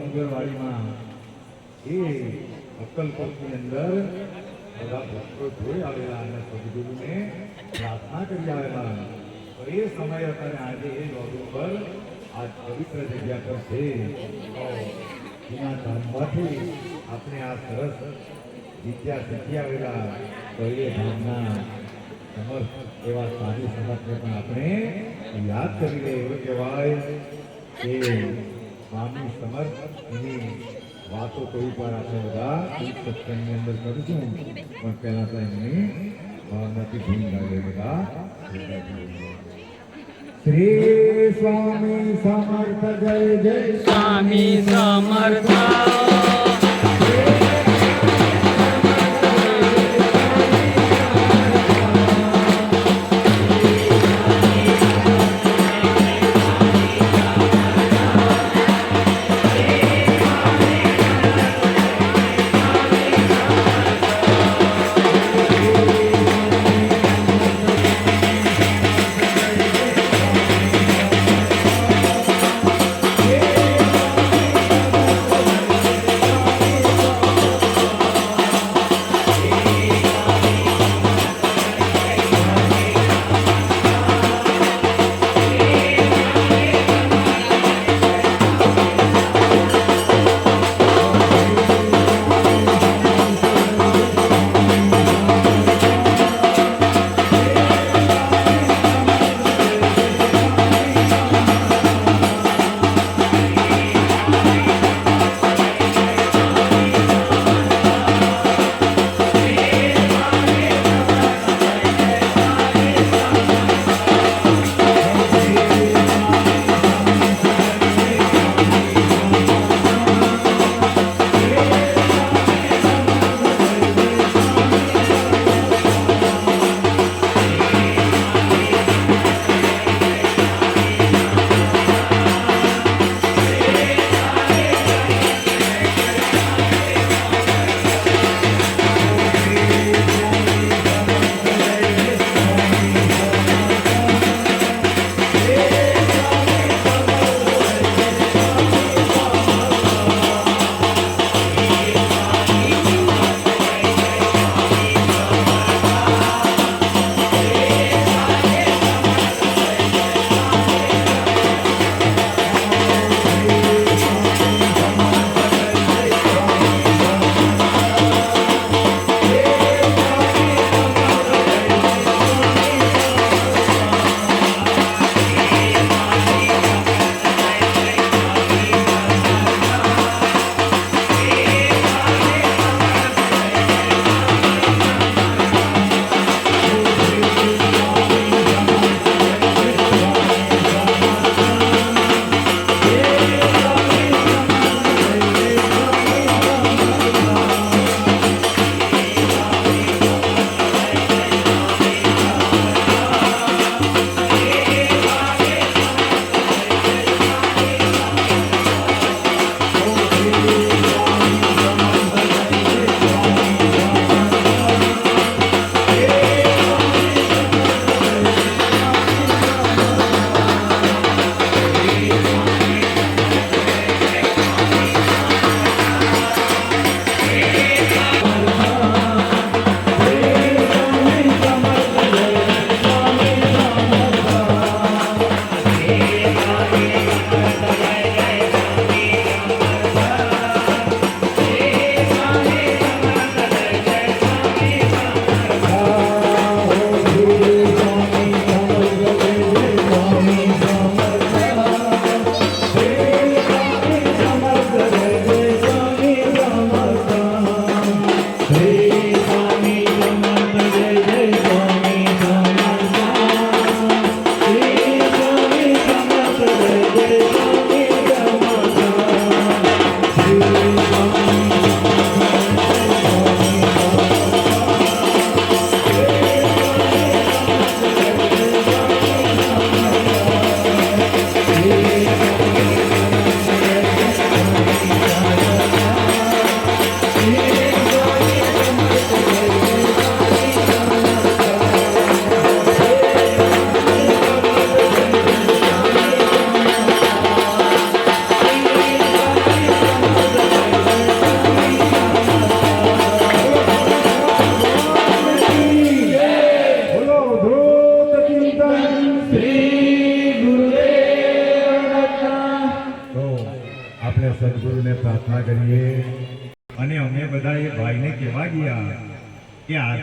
ડુંગરવાડીમાં એ અક્કલકોટની અંદર બધા ભક્તો જોઈ આવેલા અને સદગુરુને પ્રાર્થના કરી આવેલા. તો એ સમય અત્યારે આજે એ ડુંગર આ પવિત્ર જગ્યા પર છે. એના ધામમાંથી આપણે આ સરસ વિદ્યા શીખી આવેલા. તો એ ધામના સમર્થ એવા સાધુ સમર્થને પણ આપણે યાદ કરી લે. એવું કહેવાય કે સ્વામી સમર્થ એની વાતો કોઈ પર આપણે બધા સત્સંગની અંદર કરીશું. પણ પહેલા તો એમની ભાવનાથી ધૂમ ગાઈએ બધા. શ્રી સ્વામી સમર્થ જય જય સ્વામી સમર્થ.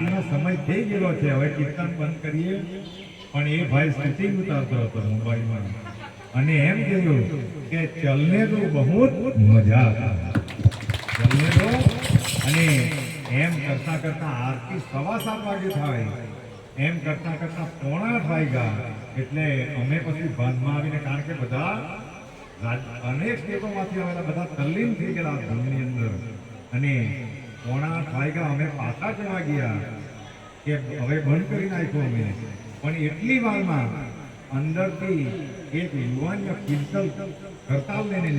આરતીનો સમય થઈ ગયેલો છે, હવે કીર્તન બંધ કરીએ. પણ એ ભાઈ શૂટિંગ ઉતારતો હતો મુંબઈમાં અને એમ કહ્યું કે ચલને તો બહુ મજા આતા, ચલને તો. અને એમ કરતા કરતા આરતી 7:15 વાગે થાય, એમ કરતા કરતા 7:45 વાગ્યા. એટલે અમે પછી ભાનમાં આવીને, કારણ કે બધા અનેક સ્ટેટોમાંથી આવેલા બધા તલ્લીન થઈ ગયેલા ધૂનની અંદર, અને 7:45 વાગ્યા અમે પાછા જવા ગયા કે હવે બંધ કરી નાખ્યો અમે. પણ એટલી વારમાં અંદરથી એક યુવાન કીર્તન કરતાલ લઈને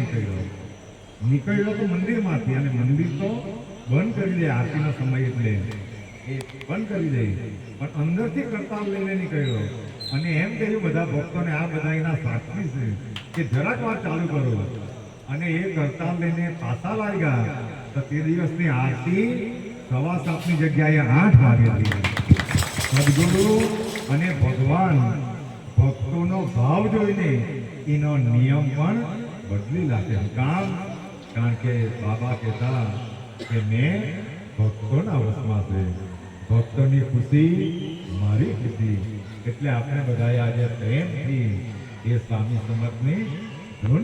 નીકળ્યો તો મંદિરમાંથી, અને મંદિર તો બંધ કરી દે આરતીનો સમય એટલે એ બંધ કરી દે, પણ અંદરથી કરતાલ લઈને નીકળ્યો અને એમ કહ્યું બધા ભક્તોને, આ બધા એના સાક્ષી છે કે જરાક વાર ચાલુ કરો. અને એ કરતાલ લઈને પાછા લાગ્યા તો તે દિવસની આરતી 7:15 જગ્યાએ 8 વાગે થઈ. સદગુરુ અને ભગવાન ભક્તોનો ભાવ જોઈને એનો નિયમ પણ બદલી નાખે. કારણ કે બાબા કહેતા કે મેં ભક્તોના વશમાં છે, ભક્તોની ખુશી મારી ખુશી. એટલે આપણે બધાએ આજે પ્રેમથી એ સ્વામી સમર્થની ધૂન